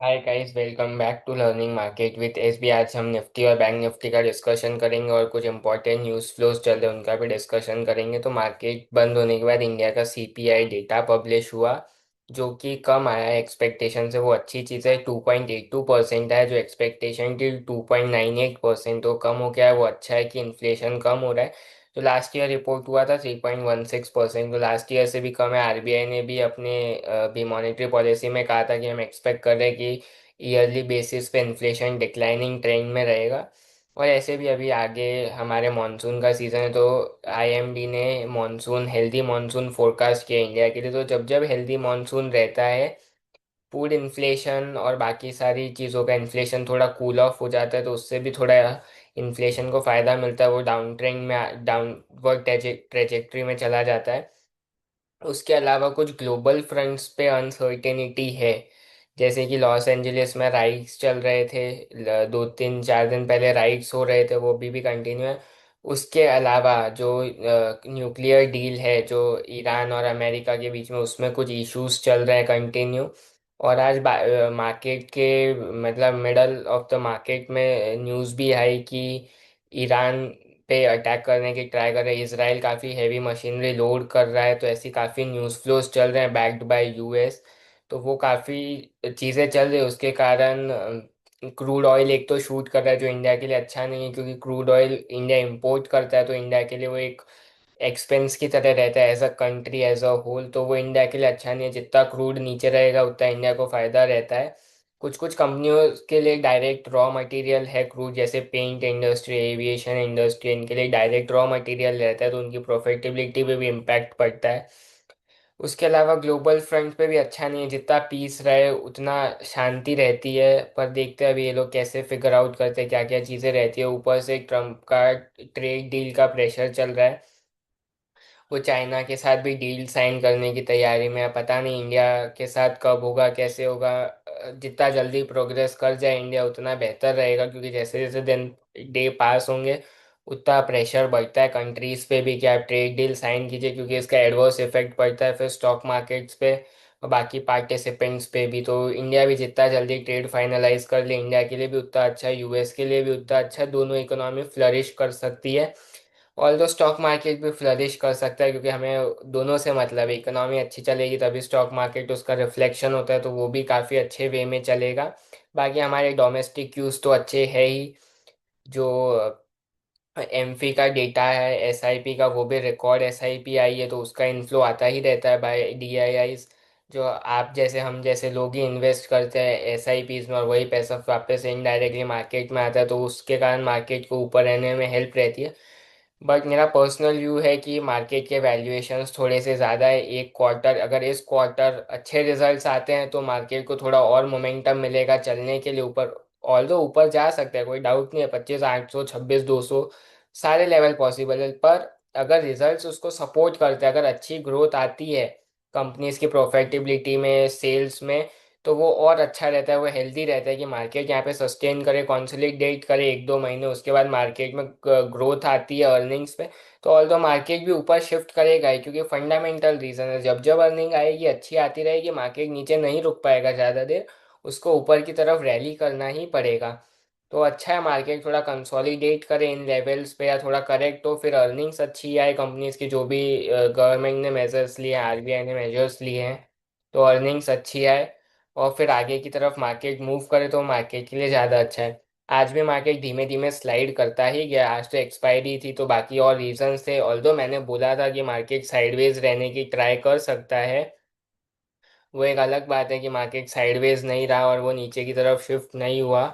Hi guys, welcome back to learning market with SB. आज हम Nifty और bank Nifty का डिस्कशन करेंगे और कुछ इंपॉर्टेंट न्यूज़ फ्लोज चल रहे हैं उनका भी डिस्कशन करेंगे। तो मार्केट बंद होने के बाद इंडिया का सीपीआई डेटा पब्लिश हुआ, जो कि कम आया है एक्सपेक्टेशन से। वो अच्छी चीज़ है, 2.82% है। जो एक्सपेक्टेशन थी 2.98%, तो कम हो गया है। वो अच्छा है कि इन्फ्लेशन कम हो रहा है। तो लास्ट ईयर रिपोर्ट हुआ था 3.16%, तो लास्ट ईयर से भी कम है। आरबीआई ने भी अपने भी मॉनेटरी पॉलिसी में कहा था कि हम एक्सपेक्ट कर रहे हैं कि ईयरली बेसिस पे इन्फ्लेशन डिक्लाइनिंग ट्रेंड में रहेगा। और ऐसे भी अभी आगे हमारे मानसून का सीज़न है, तो आईएमडी ने हेल्दी मानसून फोरकास्ट किया इंडिया के लिए। तो जब जब हेल्दी मानसून रहता है, फूड इन्फ्लेशन और बाकी सारी चीज़ों का इन्फ्लेशन थोड़ा कूल ऑफ हो जाता है, तो उससे भी थोड़ा इन्फ्लेशन को फ़ायदा मिलता है। वो डाउन ट्रेंड में, डाउनवर्ड ट्रेजेक्ट्री में चला जाता है। उसके अलावा कुछ ग्लोबल फ्रंट्स पे अनसर्टेनिटी है, जैसे कि लॉस एंजलिस में राइट्स चल रहे थे। 2 3 4 दिन पहले राइट्स हो रहे थे, वो अभी भी कंटिन्यू है। उसके अलावा जो न्यूक्लियर डील है जो ईरान और अमेरिका के बीच में, उसमें कुछ इश्यूज चल रहे हैं कंटिन्यू। और आज मार्केट के मतलब मिडल ऑफ द मार्केट में न्यूज़ भी आई कि ईरान पे अटैक करने की ट्राई कर रहे हैं। इसराइल काफ़ी हैवी मशीनरी लोड कर रहा है, तो ऐसी काफ़ी न्यूज़ फ्लोज चल रहे हैं बैक्ड बाय यूएस। तो वो काफ़ी चीज़ें चल रही है, उसके कारण क्रूड ऑयल एक तो शूट कर रहा है, जो इंडिया के लिए अच्छा नहीं है, क्योंकि क्रूड ऑयल इंडिया इंपोर्ट करता है। तो इंडिया के लिए वो एक एक्सपेंस की तरह रहता है as a country, as a whole. तो वो इंडिया के लिए अच्छा नहीं है। जितना क्रूड नीचे रहेगा उतना इंडिया को फायदा रहता है। कुछ कुछ कंपनियों के लिए डायरेक्ट रॉ मटेरियल है क्रूड, जैसे पेंट इंडस्ट्री, एविएशन इंडस्ट्री, इनके लिए डायरेक्ट रॉ मटेरियल रहता है, तो उनकी प्रॉफिटेबिलिटी पे भी इम्पैक्ट पड़ता है। उसके अलावा ग्लोबल फ्रंट पे भी अच्छा नहीं है। जितना पीस रहे उतना शांति रहती है, पर देखते हैं अभी ये लोग कैसे फिगर आउट करते हैं, क्या क्या चीज़ें रहती है। ऊपर से ट्रम्प का ट्रेड डील का प्रेशर चल रहा है। वो चाइना के साथ भी डील साइन करने की तैयारी में है। पता नहीं इंडिया के साथ कब होगा, कैसे होगा। जितना जल्दी प्रोग्रेस कर जाए इंडिया, उतना बेहतर रहेगा, क्योंकि जैसे जैसे दिन डे पास होंगे उतना प्रेशर बढ़ता है कंट्रीज पे भी कि आप ट्रेड डील साइन कीजिए, क्योंकि इसका एडवर्स इफेक्ट पड़ता है फिर स्टॉक मार्केट्स पे और बाकी पार्टिसिपेंट्स पे भी। तो इंडिया भी जितना जल्दी ट्रेड फाइनलाइज कर ले, इंडिया के लिए भी उतना अच्छा, यूएस के लिए भी उतना अच्छा। दोनों इकोनॉमी फ्लरिश कर सकती है। ऑल्दो स्टॉक मार्केट भी फ्लरिश कर सकता है, क्योंकि हमें दोनों से मतलब है। इकोनॉमी अच्छी चलेगी तभी स्टॉक मार्केट उसका रिफ्लेक्शन होता है, तो वो भी काफ़ी अच्छे वे में चलेगा। बाकी हमारे डोमेस्टिक यूज़ तो अच्छे है ही। जो एमफी का डेटा है, एसआईपी का, वो भी रिकॉर्ड एसआईपी आई है, तो उसका इन्फ्लो आता ही रहता है बाय डीआईआईज। जो आप जैसे हम जैसे लोग ही इन्वेस्ट करते हैं एसआईपीज में, और वही पैसा वापस इनडायरेक्टली मार्केट में आता है, तो उसके कारण मार्केट को ऊपर रहने में हेल्प रहती है। बट मेरा पर्सनल व्यू है कि मार्केट के वैल्यूएशंस थोड़े से ज़्यादा है। एक क्वार्टर, अगर इस क्वार्टर अच्छे रिजल्ट्स आते हैं तो मार्केट को थोड़ा और मोमेंटम मिलेगा चलने के लिए ऊपर। ऑल्दो ऊपर जा सकता है, कोई डाउट नहीं है। 25 800, 26 200 सारे लेवल पॉसिबल है। पर अगर रिजल्ट्स उसको सपोर्ट करते हैं, अगर अच्छी ग्रोथ आती है कंपनीज की प्रॉफिटेबिलिटी में, सेल्स में, तो वो और अच्छा रहता है। वो हेल्दी रहता है कि मार्केट यहाँ पे सस्टेन करे, कंसोलिडेट करे 1 2 महीने, उसके बाद मार्केट में ग्रोथ आती है अर्निंग्स पे। तो ऑल्दो मार्केट भी ऊपर शिफ्ट करेगा ही, क्योंकि फंडामेंटल रीजन है। जब जब अर्निंग आएगी अच्छी आती रहेगी, मार्केट नीचे नहीं रुक पाएगा ज़्यादा देर, उसको ऊपर की तरफ रैली करना ही पड़ेगा। तो अच्छा है मार्केट थोड़ा कंसोलिडेट करे इन लेवल्स पे, या थोड़ा करेक्ट हो, फिर अर्निंग्स अच्छी आए कंपनीज की, जो भी गवर्नमेंट ने मेजर्स लिए हैं, आरबीआई ने मेजर्स लिए हैं, तो अर्निंग्स अच्छी आए और फिर आगे की तरफ मार्केट मूव करे, तो मार्केट के लिए ज़्यादा अच्छा है। आज भी मार्केट धीमे धीमे स्लाइड करता ही गया। आज तो एक्सपायरी थी, तो बाकी और रीजंस थे। ऑल्दो मैंने बोला था कि मार्केट साइडवेज रहने की ट्राई कर सकता है, वो एक अलग बात है कि मार्केट साइडवेज नहीं रहा और वो नीचे की तरफ शिफ्ट नहीं हुआ।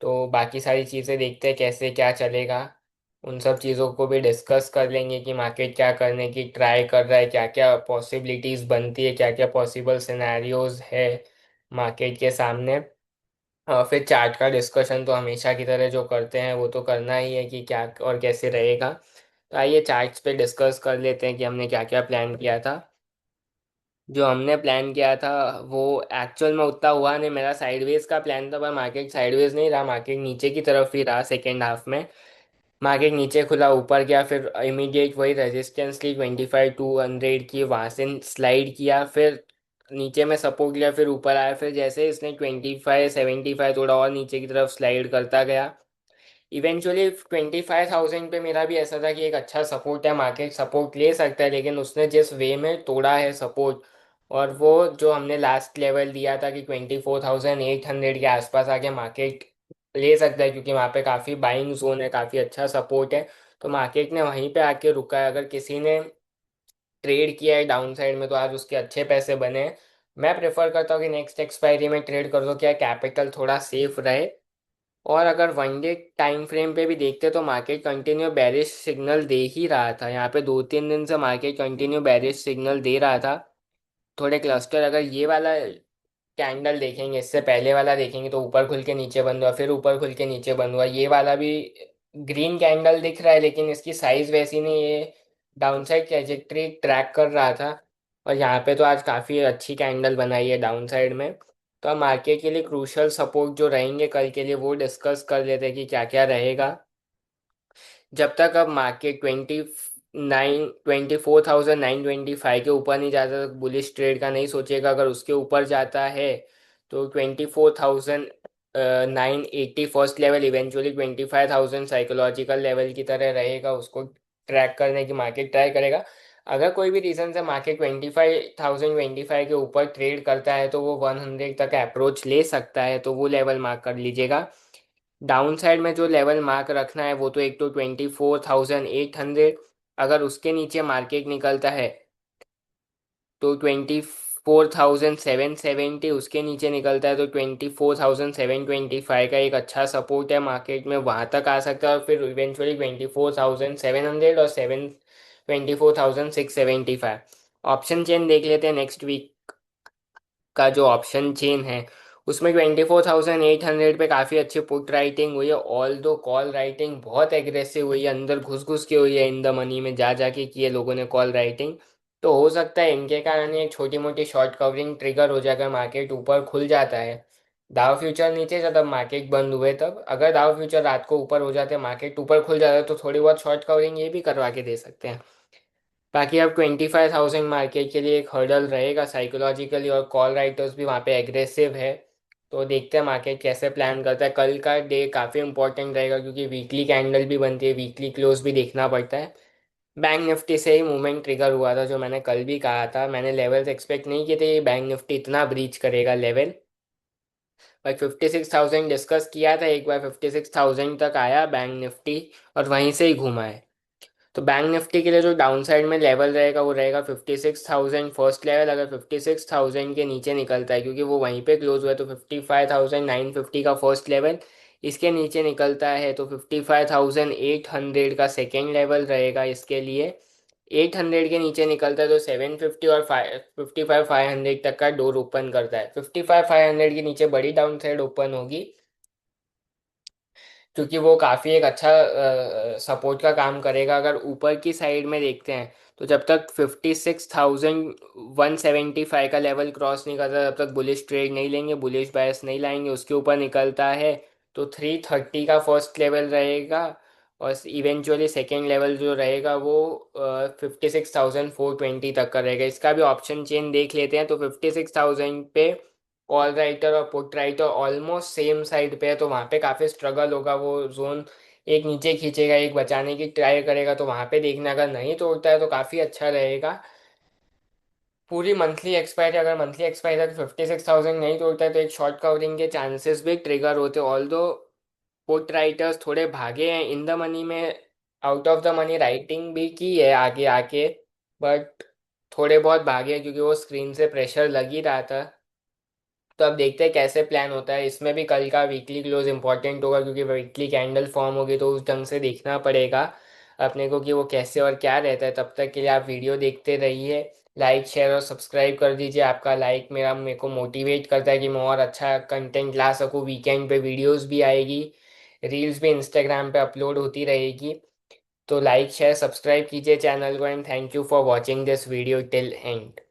तो बाकी सारी चीज़ें देखते हैं कैसे क्या चलेगा। उन सब चीज़ों को भी डिस्कस कर लेंगे कि मार्केट क्या करने की ट्राई कर रहा है, क्या क्या पॉसिबिलिटीज़ बनती है, क्या क्या पॉसिबल सिनेरियोज है मार्केट के सामने। फिर चार्ट का डिस्कशन तो हमेशा की तरह जो करते हैं वो तो करना ही है कि क्या और कैसे रहेगा। तो आइए चार्ट्स पे डिस्कस कर लेते हैं कि हमने क्या क्या प्लान किया था। जो हमने प्लान किया था वो एक्चुअल में उतना हुआ नहीं। मेरा साइडवेज का प्लान था, पर मार्केट साइडवेज नहीं रहा, मार्केट नीचे की तरफ ही रहा सेकेंड हाफ में। मार्केट नीचे खुला, ऊपर गया, फिर इमीडिएट वही रेजिस्टेंस ली 25 200 की, वहाँ से स्लाइड किया, फिर नीचे में सपोर्ट लिया, फिर ऊपर आया, फिर जैसे इसने 25 75 थोड़ा और नीचे की तरफ स्लाइड करता गया। इवेंचुअली 25,000 पे मेरा भी ऐसा था कि एक अच्छा सपोर्ट है, मार्केट सपोर्ट ले सकता है, लेकिन उसने जिस वे में तोड़ा है सपोर्ट, और वो जो हमने लास्ट लेवल दिया था कि 24,800 के आसपास आके मार्केट ले सकता है, क्योंकि वहाँ पे काफ़ी बाइंग जोन है, काफ़ी अच्छा सपोर्ट है। तो मार्केट ने वहीं पे आके रुका है। अगर किसी ने ट्रेड किया है डाउन साइड में तो आज उसके अच्छे पैसे बने हैं। मैं प्रेफर करता हूँ कि नेक्स्ट एक्सपायरी में ट्रेड कर दो, क्या कैपिटल थोड़ा सेफ रहे। और अगर वन डे टाइम फ्रेम पे भी देखते तो मार्केट कंटिन्यू बेरिश सिग्नल दे ही रहा था। यहाँ पे 2 3 दिन से मार्केट कंटिन्यू बेरिश सिग्नल दे रहा था। थोड़े क्लस्टर अगर ये वाला कैंडल देखेंगे, इससे पहले वाला देखेंगे, तो ऊपर खुल के नीचे बंद हुआ, फिर ऊपर खुल के नीचे बंद हुआ। ये वाला भी ग्रीन कैंडल दिख रहा है, लेकिन इसकी साइज वैसी नहीं, ये डाउनसाइड ट्रैजेक्टरी ट्रैक कर रहा था। और यहाँ पे तो आज काफ़ी अच्छी कैंडल बनाई है डाउन साइड में। तो अब मार्केट के लिए क्रूशल सपोर्ट जो रहेंगे कल के लिए वो डिस्कस कर लेते हैं कि क्या क्या रहेगा। जब तक अब मार्केट 24,925 के ऊपर नहीं जाता तक बुलिश ट्रेड का नहीं सोचेगा। अगर उसके ऊपर जाता है तो 24,980 first level, eventually 25,000 psychological level की तरह रहेगा, उसको ट्रैक करने की मार्केट ट्राई करेगा। अगर कोई भी रीज़न से मार्केट 25,025 के ऊपर ट्रेड करता है तो वो 100 तक अप्रोच ले सकता है, तो वो लेवल मार्क कर लीजिएगा। डाउन साइड में जो लेवल मार्क रखना है वो तो एक तो 24,800, अगर उसके नीचे मार्केट निकलता है तो 24,770, उसके नीचे निकलता है तो 24,725 का एक अच्छा सपोर्ट है मार्केट में, वहां तक आ सकता है। और फिर इवेंचुअली 24,700 और 24,675। ऑप्शन चेन देख लेते हैं नेक्स्ट वीक का जो ऑप्शन चेन है, उसमें 24,800 पे काफ़ी अच्छी पुट राइटिंग हुई है। ऑल दो कॉल राइटिंग बहुत एग्रेसिव हुई है, अंदर घुस घुस के हुई है, इन द मनी में जा जाके की है लोगों ने कॉल राइटिंग। तो हो सकता है इनके कारण ही एक छोटी मोटी शॉर्ट कवरिंग ट्रिगर हो जाकर मार्केट ऊपर खुल जाता है। दाव फ्यूचर नीचे था तब मार्केट बंद हुए, तब अगर दाव फ्यूचर रात को ऊपर हो जाते, मार्केट ऊपर खुल जाता है, तो थोड़ी बहुत शॉर्ट कवरिंग ये भी करवा के दे सकते हैं। बाकी अब 25,000 मार्केट के लिए एक हर्डल रहेगा साइकोलॉजिकली, और कॉल राइटर्स भी वहाँ पे एग्रेसिव है। तो देखते हैं मार्केट कैसे प्लान करता है। कल का डे काफ़ी इंपॉर्टेंट रहेगा, क्योंकि वीकली कैंडल भी बनती है, वीकली क्लोज भी देखना पड़ता है। बैंक निफ्टी से ही मूवमेंट ट्रिगर हुआ था, जो मैंने कल भी कहा था। मैंने लेवल्स एक्सपेक्ट नहीं किए थे ये बैंक निफ्टी इतना ब्रीच करेगा लेवल। बट 56,000 डिस्कस किया था एक बार, 56,000 तक आया बैंक निफ्टी, और वहीं से ही घुमा है। तो बैंक निफ्टी के लिए जो डाउन साइड में लेवल रहेगा वो रहेगा 56,000 फर्स्ट लेवल। अगर 56,000 के नीचे निकलता है, क्योंकि वो वहीं पे क्लोज हुआ है, तो 55,950 का फर्स्ट लेवल, इसके नीचे निकलता है तो 55,800 का सेकेंड लेवल रहेगा इसके लिए। 800 के नीचे निकलता है तो 750 और 55,500 तक का डोर ओपन करता है। 55,500 के नीचे बड़ी डाउन साइड ओपन होगी, क्योंकि वो काफ़ी एक अच्छा सपोर्ट का काम करेगा। अगर ऊपर की साइड में देखते हैं तो जब तक 56,175 का लेवल क्रॉस नहीं करता तब तक बुलिश ट्रेड नहीं लेंगे, बुलिश बायस नहीं लाएंगे। उसके ऊपर निकलता है तो 330 का फर्स्ट लेवल रहेगा, और इवेंचुअली सेकेंड लेवल जो रहेगा वो 56,420 तक का रहेगा। इसका भी ऑप्शन चेन देख लेते हैं तो 56,000 पे कॉल राइटर और put writer almost same side पे है, तो वहाँ पे काफ़ी स्ट्रगल होगा। वो जोन एक नीचे खींचेगा, एक बचाने की ट्राई करेगा, तो वहाँ पे देखना, अगर नहीं तोड़ता है तो काफ़ी अच्छा रहेगा। पूरी मंथली एक्सपायरी, अगर मंथली एक्सपायरी है तो 56,000 नहीं तोड़ता है तो एक शॉर्ट कवरिंग के चांसेस भी ट्रिगर होते। ऑल दो पुट राइटर्स थोड़े भागे हैं इन द मनी में, out of the money writing भी की है आगे आके, बट थोड़े बहुत भागे हैं क्योंकि वो स्क्रीन से प्रेशर लग ही रहा था। तो अब देखते हैं कैसे प्लान होता है। इसमें भी कल का वीकली क्लोज इंपॉर्टेंट होगा, क्योंकि वीकली कैंडल फॉर्म होगी तो उस ढंग से देखना पड़ेगा अपने को कि वो कैसे और क्या रहता है। तब तक के लिए आप वीडियो देखते रहिए, लाइक शेयर और सब्सक्राइब कर दीजिए। आपका लाइक मेरा मेरे को मोटिवेट करता है कि मैं और अच्छा कंटेंट ला सकूँ। वीकेंड पे वीडियोस भी आएगी, रील्स भी इंस्टाग्राम पे अपलोड होती रहेगी। तो लाइक शेयर सब्सक्राइब कीजिए चैनल को, and thank you for watching this video till and.